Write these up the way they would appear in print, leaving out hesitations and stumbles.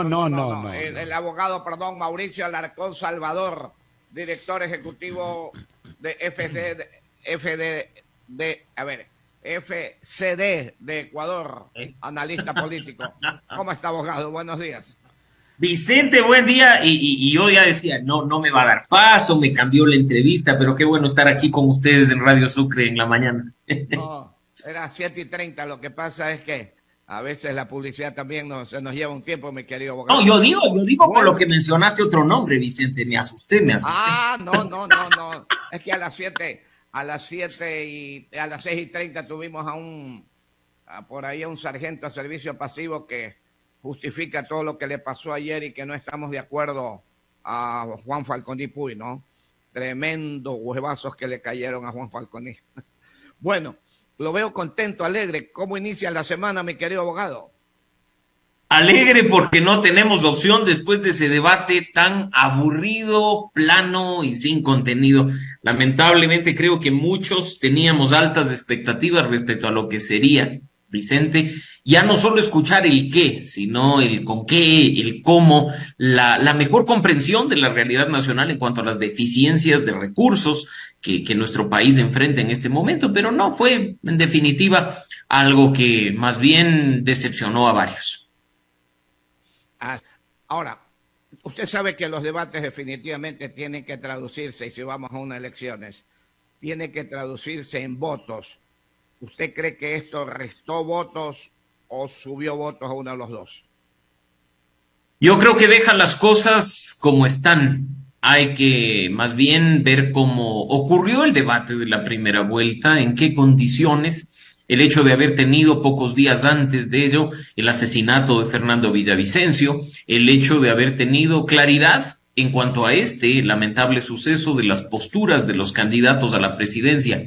No. El abogado, perdón, Mauricio Alarcón Salvador, director ejecutivo de FCD de Ecuador, analista político. ¿Cómo está, abogado? Buenos días. Vicente, buen día. Y yo ya decía, no me va a dar paso, me cambió la entrevista, pero qué bueno estar aquí con ustedes en Radio Sucre en la mañana. No, era 7:30. Lo que pasa es que a veces la publicidad también se nos lleva un tiempo, mi querido abogado. No, yo digo por lo que mencionaste otro nombre, Vicente, me asusté. Ah, no. Es que a las 6:30 tuvimos por ahí a un sargento a servicio pasivo que justifica todo lo que le pasó ayer y que no estamos de acuerdo a Juan Falconi Puy, ¿no? Tremendos huevazos que le cayeron a Juan Falconi. Bueno, lo veo contento, alegre. ¿Cómo inicia la semana, mi querido abogado? Alegre porque no tenemos opción después de ese debate tan aburrido, plano y sin contenido. Lamentablemente creo que muchos teníamos altas expectativas respecto a lo que sería, Vicente, ya no solo escuchar el qué, sino el con qué, el cómo, la mejor comprensión de la realidad nacional en cuanto a las deficiencias de recursos que nuestro país enfrenta en este momento, pero no fue, en definitiva, algo que más bien decepcionó a varios. Ahora, usted sabe que los debates definitivamente tienen que traducirse, y si vamos a unas elecciones, tiene que traducirse en votos. ¿Usted cree que esto restó votos o subió votos a uno de los dos? Yo creo que deja las cosas como están. Hay que más bien ver cómo ocurrió el debate de la primera vuelta, en qué condiciones, el hecho de haber tenido pocos días antes de ello el asesinato de Fernando Villavicencio, el hecho de haber tenido claridad en cuanto a este lamentable suceso de las posturas de los candidatos a la presidencia.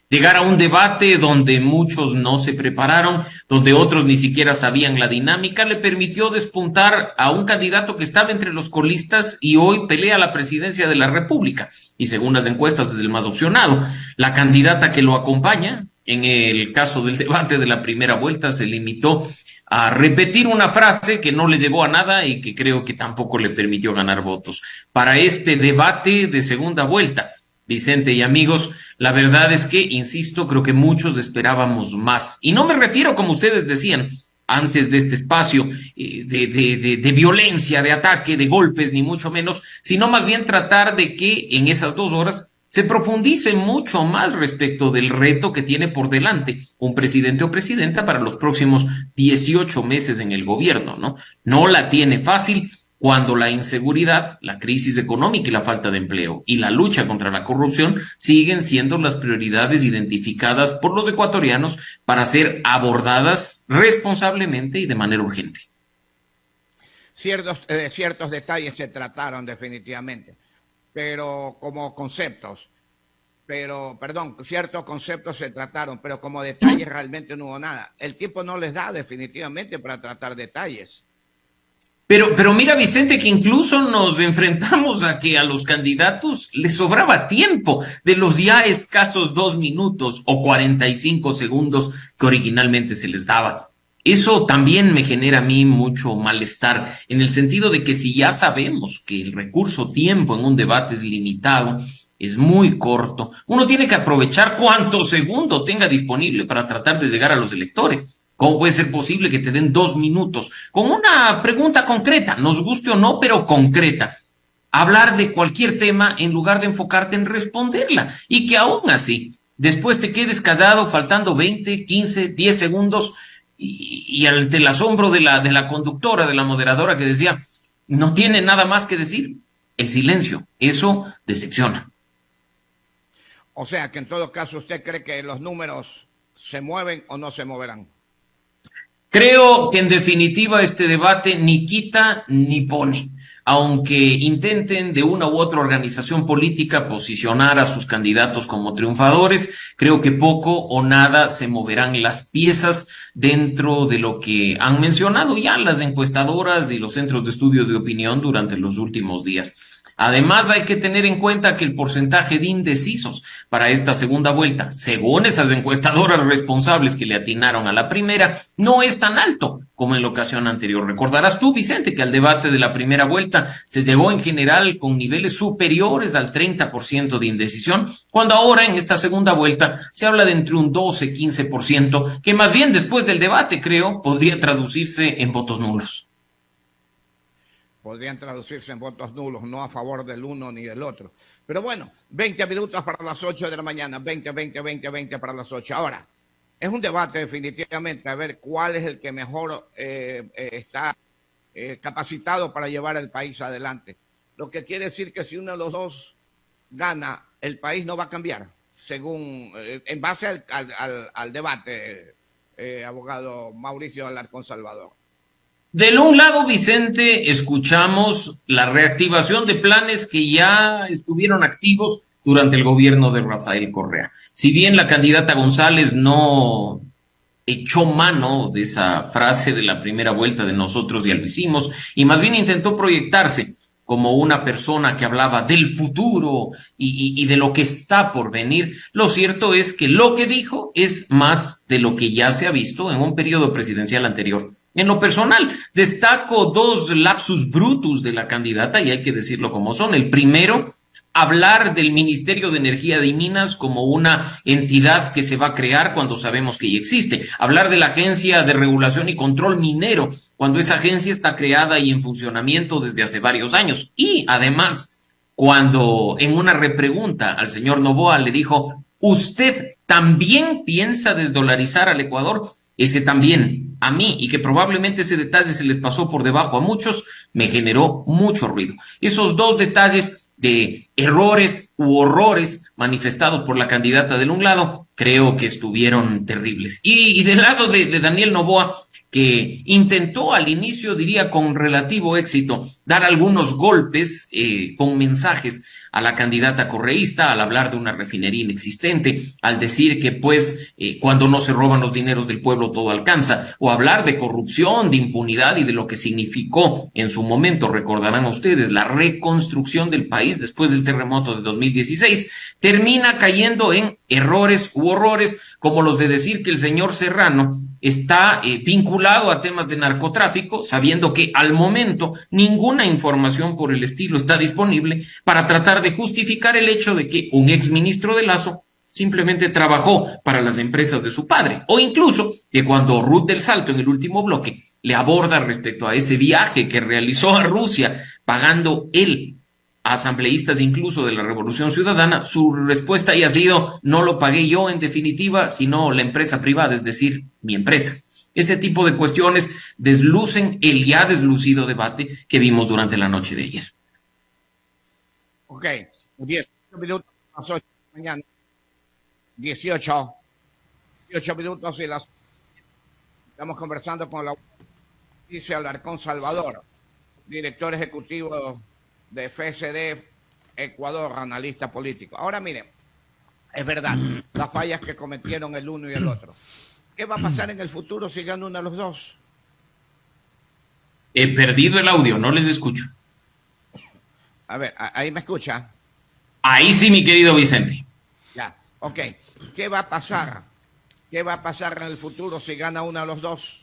Llegar a un debate donde muchos no se prepararon, donde otros ni siquiera sabían la dinámica, le permitió despuntar a un candidato que estaba entre los colistas y hoy pelea la presidencia de la República. Y según las encuestas es el más opcionado. La candidata que lo acompaña, en el caso del debate de la primera vuelta, se limitó a repetir una frase que no le llevó a nada y que creo que tampoco le permitió ganar votos. Para este debate de segunda vuelta, Vicente y amigos, la verdad es que, insisto, creo que muchos esperábamos más. Y no me refiero, como ustedes decían, antes de este espacio, de violencia, de ataque, de golpes, ni mucho menos, sino más bien tratar de que en esas 2 horas se profundice mucho más respecto del reto que tiene por delante un presidente o presidenta para los próximos 18 meses en el gobierno, ¿no? No la tiene fácil cuando la inseguridad, la crisis económica y la falta de empleo y la lucha contra la corrupción siguen siendo las prioridades identificadas por los ecuatorianos para ser abordadas responsablemente y de manera urgente. Ciertos detalles se trataron definitivamente, pero como conceptos, ciertos conceptos se trataron, pero como detalles realmente no hubo nada. El tiempo no les da definitivamente para tratar detalles. Pero mira, Vicente, que incluso nos enfrentamos a que a los candidatos les sobraba tiempo de los ya escasos 2 minutos o 45 segundos que originalmente se les daba. Eso también me genera a mí mucho malestar, en el sentido de que si ya sabemos que el recurso tiempo en un debate es limitado, es muy corto, uno tiene que aprovechar cuanto segundo tenga disponible para tratar de llegar a los electores. ¿Cómo puede ser posible que te den 2 minutos con una pregunta concreta, nos guste o no, pero concreta? Hablar de cualquier tema en lugar de enfocarte en responderla y que aún así después te quedes callado faltando 20, 15, 10 segundos y ante el asombro de la conductora, de la moderadora que decía, no tiene nada más que decir. El silencio, eso decepciona. O sea que en todo caso usted cree que los números se mueven o no se moverán. Creo que en definitiva este debate ni quita ni pone, aunque intenten de una u otra organización política posicionar a sus candidatos como triunfadores, creo que poco o nada se moverán las piezas dentro de lo que han mencionado ya las encuestadoras y los centros de estudio de opinión durante los últimos días. Además, hay que tener en cuenta que el porcentaje de indecisos para esta segunda vuelta, según esas encuestadoras responsables que le atinaron a la primera, no es tan alto como en la ocasión anterior. Recordarás tú, Vicente, que al debate de la primera vuelta se llegó en general con niveles superiores al 30% de indecisión, cuando ahora en esta segunda vuelta se habla de entre un 12-15%, que más bien después del debate, creo, podría traducirse en votos nulos. Podrían traducirse en votos nulos, no a favor del uno ni del otro. Pero bueno, 20 minutos para las 8 de la mañana, 20 para las 8. Ahora, es un debate definitivamente a ver cuál es el que mejor está capacitado para llevar el país adelante. Lo que quiere decir que si uno de los dos gana, el país no va a cambiar, según en base al debate, abogado Mauricio Alarcón Salvador. Del un lado, Vicente, escuchamos la reactivación de planes que ya estuvieron activos durante el gobierno de Rafael Correa. Si bien la candidata González no echó mano de esa frase de la primera vuelta de nosotros ya lo hicimos, y más bien intentó proyectarse como una persona que hablaba del futuro y de lo que está por venir, lo cierto es que lo que dijo es más de lo que ya se ha visto en un periodo presidencial anterior. En lo personal, destaco dos lapsus brutus de la candidata, y hay que decirlo como son. El primero, hablar del Ministerio de Energía y Minas como una entidad que se va a crear cuando sabemos que ya existe. Hablar de la Agencia de Regulación y Control Minero, cuando esa agencia está creada y en funcionamiento desde hace varios años. Y además, cuando en una repregunta al señor Noboa le dijo, ¿usted también piensa desdolarizar al Ecuador? Ese también, a mí, y que probablemente ese detalle se les pasó por debajo a muchos, me generó mucho ruido. Esos dos detalles de errores u horrores manifestados por la candidata del un lado, creo que estuvieron terribles. Y del lado de Daniel Noboa, que intentó al inicio, diría con relativo éxito, dar algunos golpes con mensajes a la candidata correísta, al hablar de una refinería inexistente, al decir que pues cuando no se roban los dineros del pueblo todo alcanza, o hablar de corrupción, de impunidad y de lo que significó en su momento, recordarán ustedes, la reconstrucción del país después del terremoto de 2016, termina cayendo en errores u horrores como los de decir que el señor Serrano está vinculado a temas de narcotráfico, sabiendo que al momento ninguna información por el estilo está disponible para tratar de justificar el hecho de que un exministro de Lazo simplemente trabajó para las empresas de su padre, o incluso que cuando Ruth del Salto en el último bloque le aborda respecto a ese viaje que realizó a Rusia pagando él a asambleístas incluso de la Revolución Ciudadana, su respuesta haya sido, no lo pagué yo en definitiva, sino la empresa privada, es decir, mi empresa. Ese tipo de cuestiones deslucen el ya deslucido debate que vimos durante la noche de ayer. Ok, 18 minutos a las 8 de la mañana. 18 minutos y las... Estamos conversando con la Mauricio Alarcón Salvador, director ejecutivo de FSD Ecuador, analista político. Ahora miren, es verdad, las fallas que cometieron el uno y el otro. ¿Qué va a pasar en el futuro si gana uno de los dos? He perdido el audio, no les escucho. A ver, ahí me escucha. Ahí sí, mi querido Vicente. Ya, ok. ¿Qué va a pasar? ¿Qué va a pasar en el futuro si gana uno de los dos?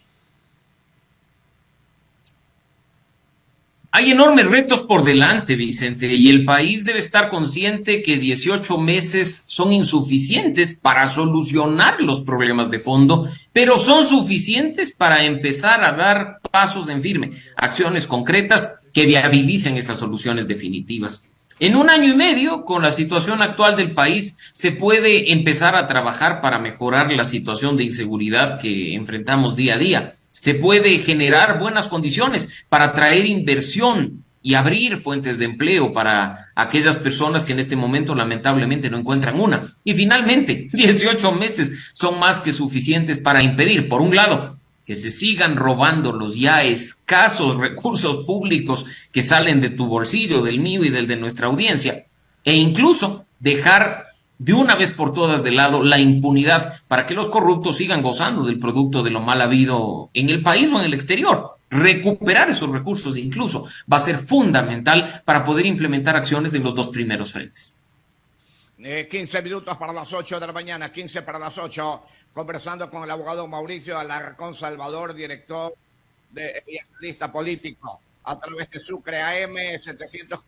Hay enormes retos por delante, Vicente, y el país debe estar consciente que 18 meses son insuficientes para solucionar los problemas de fondo, pero son suficientes para empezar a dar pasos en firme, acciones concretas que viabilicen esas soluciones definitivas. En un año y medio, con la situación actual del país, se puede empezar a trabajar para mejorar la situación de inseguridad que enfrentamos día a día. Se puede generar buenas condiciones para atraer inversión y abrir fuentes de empleo para aquellas personas que en este momento lamentablemente no encuentran una. Y finalmente, 18 meses son más que suficientes para impedir, por un lado, que se sigan robando los ya escasos recursos públicos que salen de tu bolsillo, del mío y del de nuestra audiencia, e incluso dejar de una vez por todas de lado la impunidad para que los corruptos sigan gozando del producto de lo mal habido en el país o en el exterior. Recuperar esos recursos incluso va a ser fundamental para poder implementar acciones en los dos primeros frentes. 15 minutos para las 8 de la mañana, 15 para las 8, conversando con el abogado Mauricio Alarcón Salvador, director y analista político, a través de Sucre AM, 700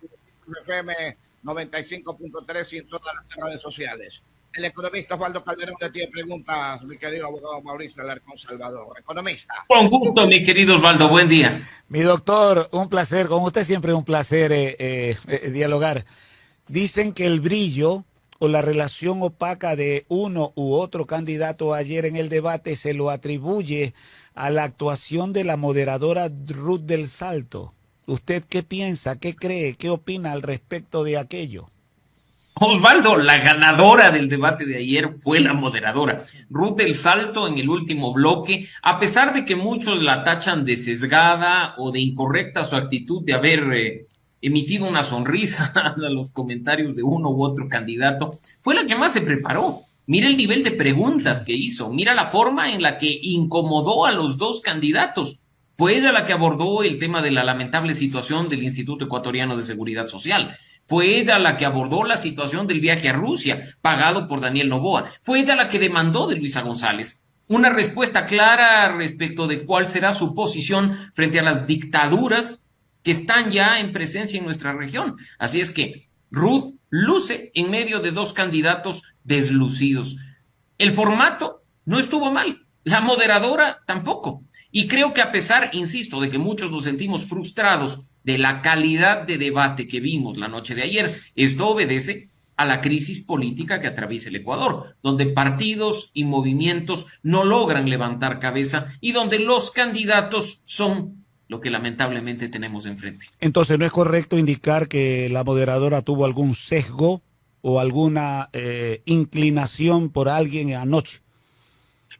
FM, 95.3 y en todas las redes sociales. El economista Osvaldo Calderón le tiene preguntas, mi querido abogado Mauricio Alarcón Salvador. Economista. Con gusto, mi querido Osvaldo, buen día. Mi doctor, un placer, con usted siempre es un placer dialogar. Dicen que el brillo o la relación opaca de uno u otro candidato ayer en el debate se lo atribuye a la actuación de la moderadora Ruth del Salto. ¿Usted qué piensa, qué cree, qué opina al respecto de aquello? Osvaldo, la ganadora del debate de ayer fue la moderadora. Ruth del Salto en el último bloque, a pesar de que muchos la tachan de sesgada o de incorrecta su actitud de haber emitido una sonrisa a los comentarios de uno u otro candidato, fue la que más se preparó. Mira el nivel de preguntas que hizo, mira la forma en la que incomodó a los dos candidatos. Fue ella la que abordó el tema de la lamentable situación del Instituto Ecuatoriano de Seguridad Social. Fue ella la que abordó la situación del viaje a Rusia, pagado por Daniel Noboa. Fue ella la que demandó de Luisa González una respuesta clara respecto de cuál será su posición frente a las dictaduras que están ya en presencia en nuestra región. Así es que Ruth luce en medio de dos candidatos deslucidos. El formato no estuvo mal, la moderadora tampoco. Y creo que a pesar, insisto, de que muchos nos sentimos frustrados de la calidad de debate que vimos la noche de ayer, esto obedece a la crisis política que atraviesa el Ecuador, donde partidos y movimientos no logran levantar cabeza y donde los candidatos son lo que lamentablemente tenemos enfrente. Entonces, ¿no es correcto indicar que la moderadora tuvo algún sesgo o alguna inclinación por alguien anoche?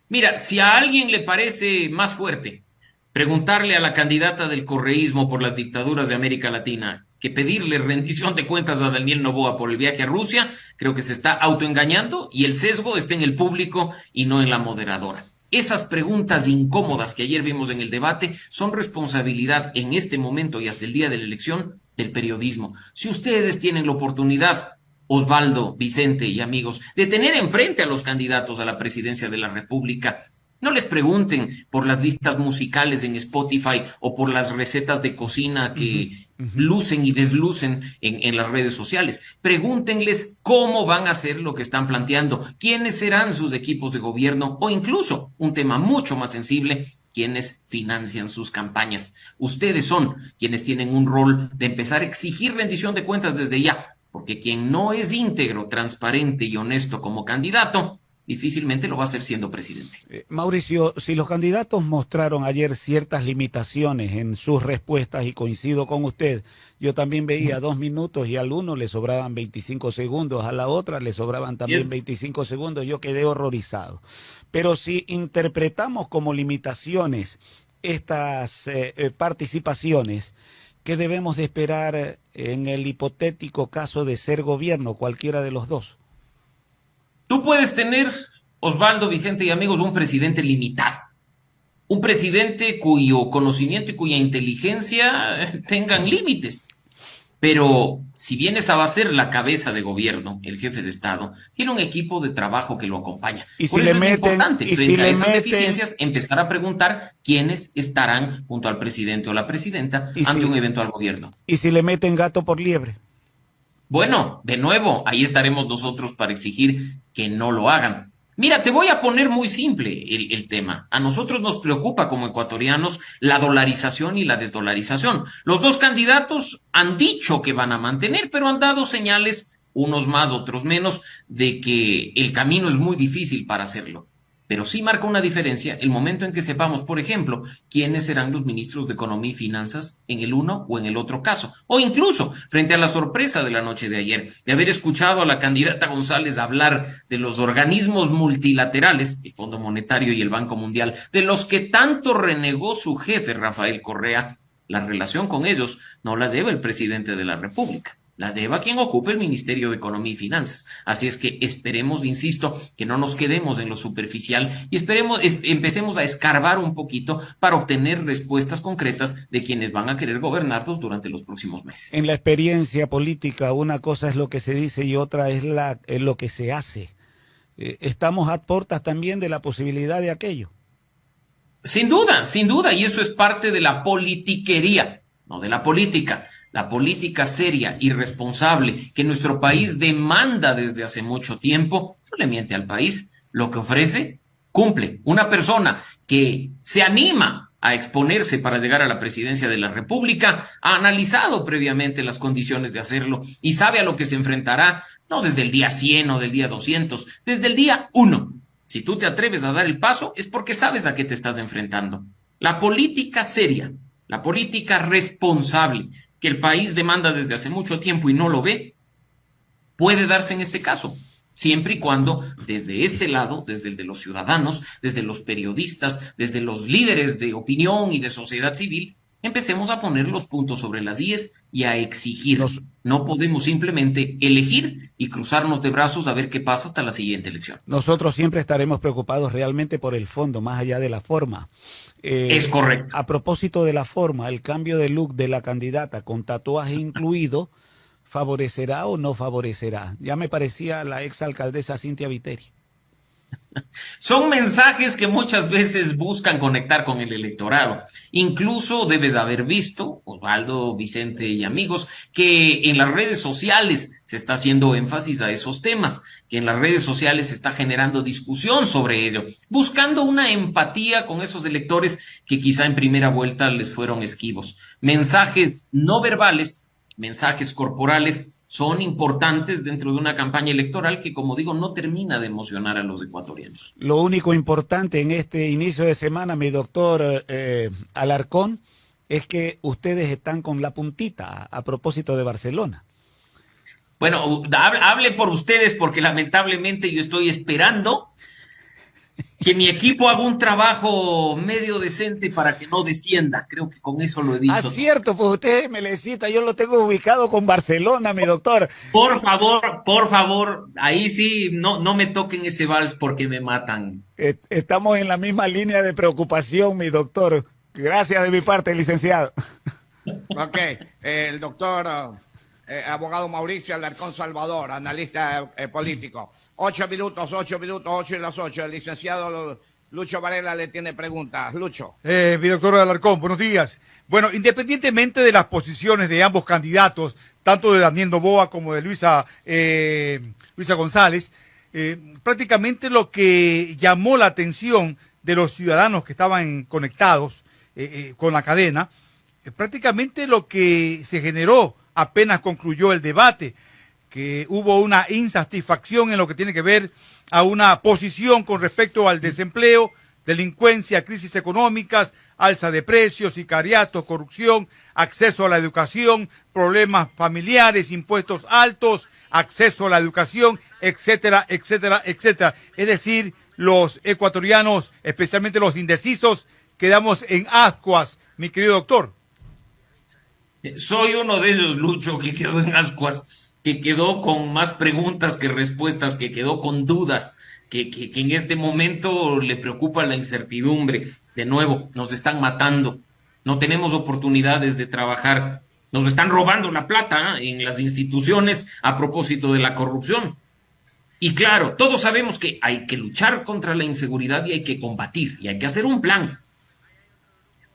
Mira, si a alguien le parece más fuerte preguntarle a la candidata del correísmo por las dictaduras de América Latina que pedirle rendición de cuentas a Daniel Noboa por el viaje a Rusia, creo que se está autoengañando y el sesgo está en el público y no en la moderadora. Esas preguntas incómodas que ayer vimos en el debate son responsabilidad en este momento y hasta el día de la elección del periodismo. Si ustedes tienen la oportunidad, Osvaldo, Vicente y amigos, de tener enfrente a los candidatos a la presidencia de la República, no les pregunten por las listas musicales en Spotify o por las recetas de cocina que lucen y deslucen en las redes sociales. Pregúntenles cómo van a hacer lo que están planteando, quiénes serán sus equipos de gobierno o incluso, un tema mucho más sensible, quienes financian sus campañas. Ustedes son quienes tienen un rol de empezar a exigir rendición de cuentas desde ya, porque quien no es íntegro, transparente y honesto como candidato, difícilmente lo va a hacer siendo presidente. Mauricio, si los candidatos mostraron ayer ciertas limitaciones en sus respuestas, y coincido con usted, yo también veía 2 minutos y al uno le sobraban 25 segundos, a la otra le sobraban también 25 segundos, yo quedé horrorizado. Pero si interpretamos como limitaciones estas participaciones, ¿qué debemos de esperar en el hipotético caso de ser gobierno, cualquiera de los dos? Tú puedes tener, Osvaldo, Vicente y amigos, un presidente limitado, un presidente cuyo conocimiento y cuya inteligencia tengan límites. Pero si vienes a ser la cabeza de gobierno, el jefe de Estado, tiene un equipo de trabajo que lo acompaña. Y si le meten, es importante, frente a esas deficiencias, empezar a preguntar quiénes estarán junto al presidente o la presidenta ante un eventual gobierno. ¿Y si le meten gato por liebre? Bueno, de nuevo, ahí estaremos nosotros para exigir que no lo hagan. Mira, te voy a poner muy simple el tema. A nosotros nos preocupa como ecuatorianos la dolarización y la desdolarización. Los dos candidatos han dicho que van a mantener, pero han dado señales, unos más, otros menos, de que el camino es muy difícil para hacerlo. Pero sí marca una diferencia el momento en que sepamos, por ejemplo, quiénes serán los ministros de Economía y Finanzas en el uno o en el otro caso. O incluso, frente a la sorpresa de la noche de ayer, de haber escuchado a la candidata González hablar de los organismos multilaterales, el Fondo Monetario y el Banco Mundial, de los que tanto renegó su jefe, Rafael Correa, la relación con ellos no la lleva el presidente de la República. la lleva quien ocupe el Ministerio de Economía y Finanzas. Así es que esperemos, insisto, que no nos quedemos en lo superficial y empecemos a escarbar un poquito para obtener respuestas concretas de quienes van a querer gobernarnos durante los próximos meses. En la experiencia política, una cosa es lo que se dice y otra es lo que se hace. Estamos a puertas también de la posibilidad de aquello. Sin duda, y eso es parte de la politiquería, no de la política seria y responsable que nuestro país demanda desde hace mucho tiempo, no le miente al país, lo que ofrece, cumple. Una persona que se anima a exponerse para llegar a la presidencia de la República ha analizado previamente las condiciones de hacerlo y sabe a lo que se enfrentará, no desde el día 100 o del día 200, desde el día 1. Si tú te atreves a dar el paso, es porque sabes a qué te estás enfrentando. La política seria, la política responsable, que el país demanda desde hace mucho tiempo y no lo ve, puede darse en este caso, siempre y cuando desde este lado, desde el de los ciudadanos, desde los periodistas, desde los líderes de opinión y de sociedad civil, empecemos a poner los puntos sobre las íes y a exigir. No podemos simplemente elegir y cruzarnos de brazos a ver qué pasa hasta la siguiente elección. Nosotros siempre estaremos preocupados realmente por el fondo, más allá de la forma. Es correcto. A propósito de la forma, el cambio de look de la candidata con tatuaje incluido, ¿favorecerá o no favorecerá? Ya me parecía la exalcaldesa Cintia Viteri. Son mensajes que muchas veces buscan conectar con el electorado. Incluso debes haber visto, Osvaldo, Vicente y amigos, que en las redes sociales se está haciendo énfasis a esos temas, que en las redes sociales se está generando discusión sobre ello, buscando una empatía con esos electores que quizá en primera vuelta les fueron esquivos. Mensajes no verbales, mensajes corporales, son importantes dentro de una campaña electoral que, como digo, no termina de emocionar a los ecuatorianos. Lo único importante en este inicio de semana, mi doctor Alarcón, es que ustedes están con la puntita a propósito de Barcelona. Bueno, hable por ustedes porque lamentablemente yo estoy esperando que mi equipo haga un trabajo medio decente para que no descienda. Creo que con eso lo he dicho. Ah, cierto, pues usted me le cita, yo lo tengo ubicado con Barcelona, mi doctor. Por favor, ahí sí, no me toquen ese vals porque me matan. Estamos en la misma línea de preocupación, mi doctor. Gracias de mi parte, licenciado. Ok, el doctor abogado Mauricio Alarcón Salvador, analista político. 8 minutos, 8 y las 8. El licenciado Lucho Varela le tiene preguntas. Lucho. Mi doctor Alarcón, buenos días. Bueno, independientemente de las posiciones de ambos candidatos, tanto de Daniel Noboa como de Luisa González, prácticamente lo que llamó la atención de los ciudadanos que estaban conectados con la cadena, prácticamente lo que se generó apenas concluyó el debate, que hubo una insatisfacción en lo que tiene que ver a una posición con respecto al desempleo, delincuencia, crisis económicas, alza de precios, sicariato, corrupción, acceso a la educación, problemas familiares, impuestos altos, acceso a la educación, etcétera, etcétera, etcétera. Es decir, los ecuatorianos, especialmente los indecisos, quedamos en ascuas, mi querido doctor. Soy uno de ellos, Lucho, que quedó en ascuas, que quedó con más preguntas que respuestas, que quedó con dudas, que en este momento le preocupa la incertidumbre. De nuevo, nos están matando, no tenemos oportunidades de trabajar, nos están robando la plata en las instituciones a propósito de la corrupción. Y claro, todos sabemos que hay que luchar contra la inseguridad y hay que combatir, y hay que hacer un plan.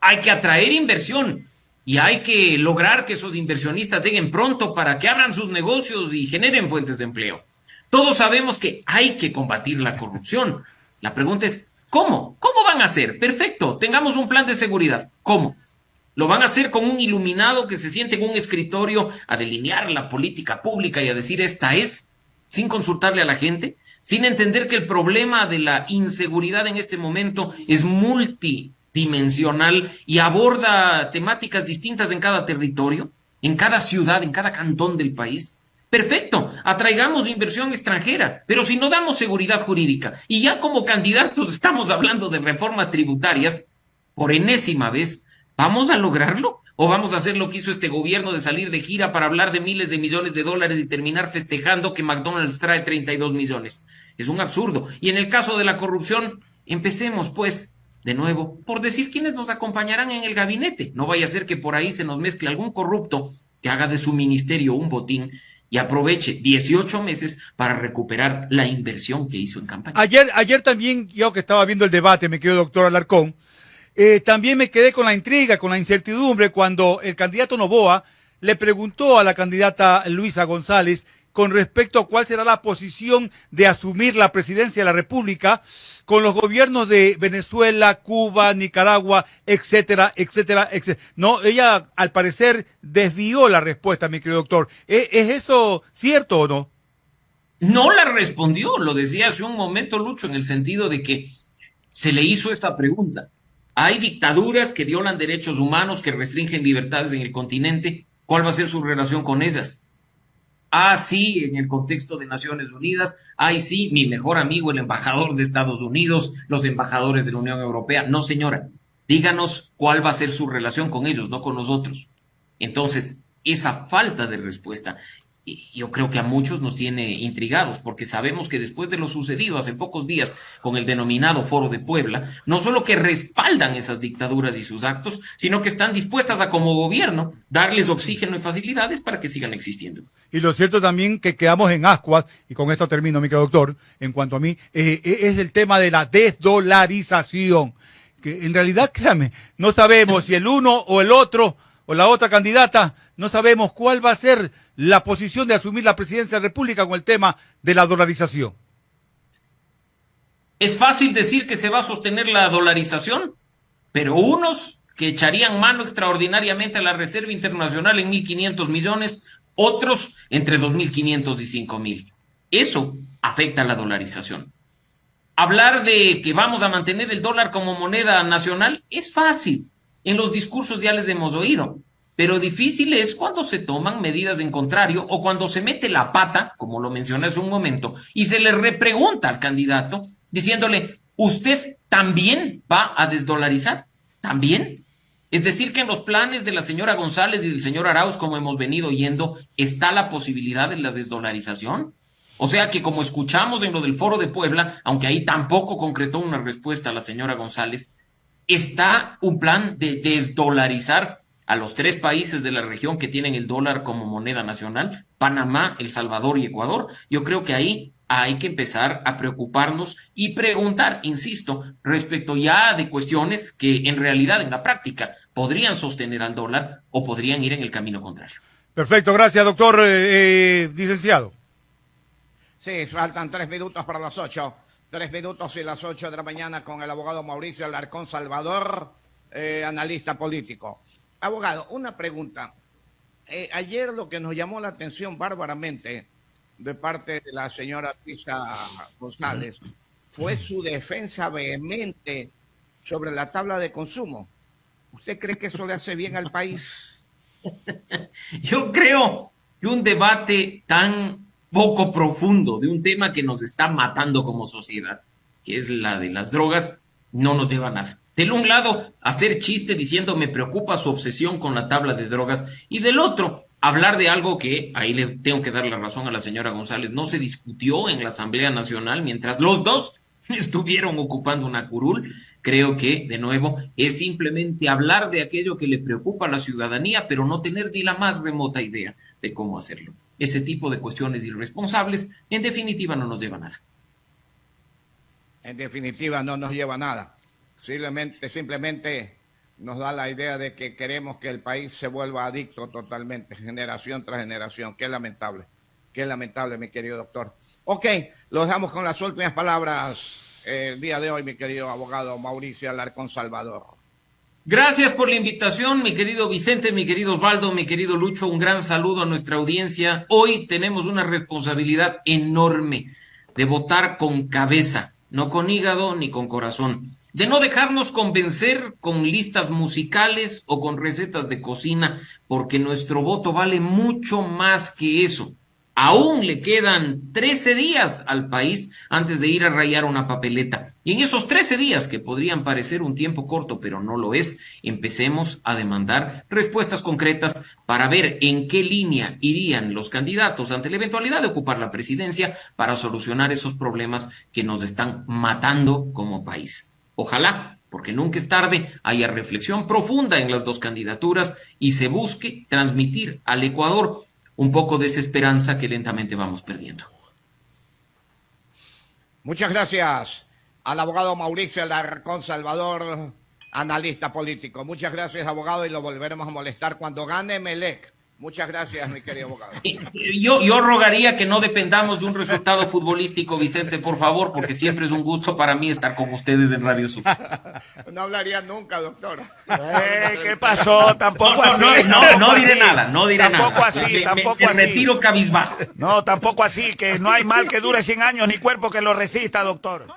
Hay que atraer inversión. Y hay que lograr que esos inversionistas lleguen pronto para que abran sus negocios y generen fuentes de empleo. Todos sabemos que hay que combatir la corrupción. La pregunta es, ¿cómo? ¿Cómo van a hacer? Perfecto, tengamos un plan de seguridad. ¿Cómo? ¿Lo van a hacer con un iluminado que se siente en un escritorio a delinear la política pública y a decir esta es, sin consultarle a la gente, sin entender que el problema de la inseguridad en este momento es multidimensional y aborda temáticas distintas en cada territorio, en cada ciudad, en cada cantón del país? Perfecto, atraigamos inversión extranjera, pero si no damos seguridad jurídica y ya como candidatos estamos hablando de reformas tributarias, por enésima vez, ¿vamos a lograrlo? ¿O vamos a hacer lo que hizo este gobierno de salir de gira para hablar de miles de millones de dólares y terminar festejando que McDonald's trae 32 millones? Es un absurdo. Y en el caso de la corrupción, empecemos pues de nuevo por decir quiénes nos acompañarán en el gabinete. No vaya a ser que por ahí se nos mezcle algún corrupto que haga de su ministerio un botín y aproveche 18 meses para recuperar la inversión que hizo en campaña. Ayer también, yo que estaba viendo el debate, me quedo doctor Alarcón, también me quedé con la intriga, con la incertidumbre, cuando el candidato Noboa le preguntó a la candidata Luisa González con respecto a cuál será la posición de asumir la presidencia de la República con los gobiernos de Venezuela, Cuba, Nicaragua, etcétera, etcétera, etcétera. No, ella al parecer desvió la respuesta, mi querido doctor. ¿Es eso cierto o no? No la respondió, lo decía hace un momento Lucho, en el sentido de que se le hizo esta pregunta. Hay dictaduras que violan derechos humanos, que restringen libertades en el continente. ¿Cuál va a ser su relación con ellas? Ah, sí, en el contexto de Naciones Unidas. Ay, sí, mi mejor amigo, el embajador de Estados Unidos, los embajadores de la Unión Europea. No, señora, díganos cuál va a ser su relación con ellos, no con nosotros. Entonces, esa falta de respuesta, yo creo que a muchos nos tiene intrigados, porque sabemos que después de lo sucedido hace pocos días con el denominado Foro de Puebla, no solo que respaldan esas dictaduras y sus actos, sino que están dispuestas a, como gobierno, darles oxígeno y facilidades para que sigan existiendo. Y lo cierto también que quedamos en ascuas, y con esto termino, mi querido doctor, en cuanto a mí, es el tema de la desdolarización, que en realidad, créame, no sabemos si el uno o el otro o la otra candidata, no sabemos cuál va a ser la posición de asumir la presidencia de la República con el tema de la dolarización. Es fácil decir que se va a sostener la dolarización, pero unos que echarían mano extraordinariamente a la Reserva Internacional en 1.500 millones, otros entre 2.500 y 5.000. Eso afecta a la dolarización. Hablar de que vamos a mantener el dólar como moneda nacional es fácil. En los discursos ya les hemos oído. Pero difícil es cuando se toman medidas en contrario o cuando se mete la pata, como lo mencioné hace un momento, y se le repregunta al candidato diciéndole, ¿usted también va a desdolarizar? ¿También? Es decir, que en los planes de la señora González y del señor Arauz, como hemos venido oyendo, ¿está la posibilidad de la desdolarización? O sea que, como escuchamos en lo del Foro de Puebla, aunque ahí tampoco concretó una respuesta a la señora González, está un plan de desdolarizar a los 3 países de la región que tienen el dólar como moneda nacional, Panamá, El Salvador y Ecuador. Yo creo que ahí hay que empezar a preocuparnos y preguntar, insisto, respecto ya de cuestiones que en realidad, en la práctica, podrían sostener al dólar o podrían ir en el camino contrario. Perfecto, gracias, doctor licenciado. Sí, faltan 3 minutos para las 8. 3 minutos y las 8 de la mañana con el abogado Mauricio Alarcón Salvador, analista político. Abogado, una pregunta. Ayer lo que nos llamó la atención bárbaramente de parte de la señora Luisa González fue su defensa vehemente sobre la tabla de consumo. ¿Usted cree que eso le hace bien al país? Yo creo que un debate tan poco profundo de un tema que nos está matando como sociedad, que es la de las drogas, no nos lleva a nada. Del un lado, hacer chiste diciendo me preocupa su obsesión con la tabla de drogas, y del otro, hablar de algo que, ahí le tengo que dar la razón a la señora González, no se discutió en la Asamblea Nacional mientras los dos estuvieron ocupando una curul. Creo que, de nuevo, es simplemente hablar de aquello que le preocupa a la ciudadanía, pero no tener ni la más remota idea de cómo hacerlo. Ese tipo de cuestiones irresponsables, en definitiva, no nos lleva a nada. En definitiva, no nos lleva a nada. Simplemente nos da la idea de que queremos que el país se vuelva adicto totalmente, generación tras generación. Qué lamentable, mi querido doctor. Ok, lo dejamos con las últimas palabras el día de hoy, mi querido abogado Mauricio Alarcón Salvador. Gracias por la invitación, mi querido Vicente, mi querido Osvaldo, mi querido Lucho. Un gran saludo a nuestra audiencia. Hoy tenemos una responsabilidad enorme de votar con cabeza, no con hígado ni con corazón. De no dejarnos convencer con listas musicales o con recetas de cocina, porque nuestro voto vale mucho más que eso. Aún le quedan 13 días al país antes de ir a rayar una papeleta. Y en esos 13 días, que podrían parecer un tiempo corto, pero no lo es, empecemos a demandar respuestas concretas para ver en qué línea irían los candidatos ante la eventualidad de ocupar la presidencia para solucionar esos problemas que nos están matando como país. Ojalá, porque nunca es tarde, haya reflexión profunda en las dos candidaturas y se busque transmitir al Ecuador un poco de esa esperanza que lentamente vamos perdiendo. Muchas gracias al abogado Mauricio Alarcón Salvador, analista político. Muchas gracias, abogado, y lo volveremos a molestar cuando gane Melec. Muchas gracias, mi querido abogado. Yo rogaría que no dependamos de un resultado futbolístico, Vicente, por favor, porque siempre es un gusto para mí estar con ustedes en Radio Sur. No hablaría nunca, doctor. ¿Qué pasó? Tampoco así. No diré nada, no diré nada. Tampoco así, tampoco me así. retiro cabizbajo. No, tampoco así, que no hay mal que dure 100 años ni cuerpo que lo resista, doctor.